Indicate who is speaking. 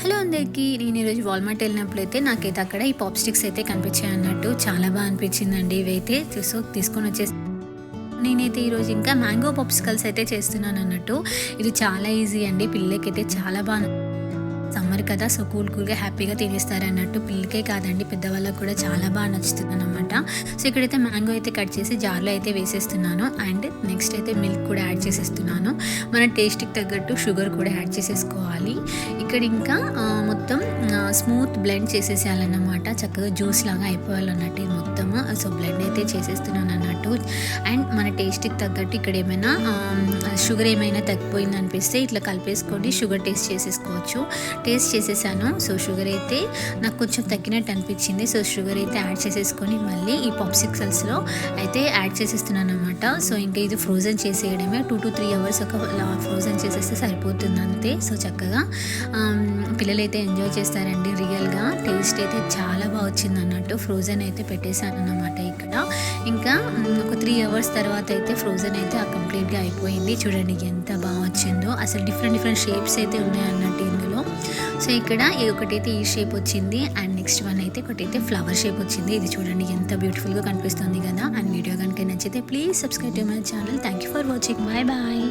Speaker 1: Hello అందరికీ, నేను ఈరోజు వాల్మార్ట్ వెళ్ళినప్పుడైతే నాకైతే అక్కడ ఈ పాప్ స్టిక్స్ అయితే కనిపించాయి అన్నట్టు. చాలా బాగా అనిపించిందండి ఇవైతే. తీసుకొని వచ్చేసి నేనైతే ఈరోజు ఇంకా మ్యాంగో పాప్సికల్స్ అయితే చేస్తున్నాను అన్నట్టు. ఇది చాలా ఈజీ అండి, పిల్లలకైతే చాలా బాగా సమ్మర్ కదా, సో కూల్గా హ్యాపీగా తినేస్తారన్నట్టు. పిల్లలకే కాదండి, పెద్దవాళ్ళకి కూడా చాలా బాగా నచ్చుతుంది అనమాట. సో ఇక్కడైతే మ్యాంగో అయితే కట్ చేసి జార్లో అయితే వేసేస్తున్నాను. అండ్ నెక్స్ట్ అయితే మిల్క్ కూడా యాడ్ చేసేస్తున్నాను. మన టేస్ట్కి తగ్గట్టు షుగర్ కూడా యాడ్ చేసేసుకోవాలి. ఇక్కడ ఇంకా మొత్తం స్మూత్ బ్లెండ్ చేసేసేయాలన్నమాట. చక్కగా జ్యూస్ లాగా అయిపోవాలన్నట్టు ఇది మొత్తం. సో బ్లెండ్ అయితే చేసేస్తున్నాను అన్నట్టు. అండ్ మన టేస్ట్కి తగ్గట్టు ఇక్కడ ఏమైనా షుగర్ ఏమైనా తగ్గిపోయింది అనిపిస్తే ఇట్లా కలిపేసుకొని షుగర్ టేస్ట్ చేసేసుకోవచ్చు. టేస్ట్ చేసేసాను. సో షుగర్ అయితే నాకు కొంచెం తగ్గినట్టు అనిపించింది. సో షుగర్ అయితే యాడ్ చేసేసుకొని మళ్ళీ ఈ పాప్సికల్స్లో అయితే యాడ్ చేసేస్తున్నాను అనమాట. సో ఇంకా ఇది ఫ్రోజన్ చేసేయడమే. 2 to 3 hours ఒక ఫ్రోజన్ చేసేస్తే సరిపోతుంది అంతే. సో చక్కగా పిల్లలైతే ఎంజాయ్ చేస్తారండి. రియల్గా టేస్ట్ అయితే చాలా బాగా వచ్చింది అన్నట్టు. ఫ్రోజన్ అయితే పెట్టేశాను అన్నమాట ఇక్కడ. ఇంకా ఒక 3 hours తర్వాత అయితే ఫ్రోజన్ అయితే కంప్లీట్గా అయిపోయింది. చూడండి ఎంత బాగా వచ్చిందో. అసలు డిఫరెంట్ షేప్స్ అయితే ఉన్నాయి అన్నట్టు ఇందులో. సో ఇక్కడ ఒకటైతే ఈ షేప్ వచ్చింది అండ్ నెక్స్ట్ వన్ అయితే ఒకటైతే ఫ్లవర్ షేప్ వచ్చింది. ఇది చూడండి ఎంత బ్యూటిఫుల్గా కనిపిస్తుంది కదా. అండ్ వీడియో కనుక నచ్చితే please subscribe to my channel. Thank you for watching. Bye bye.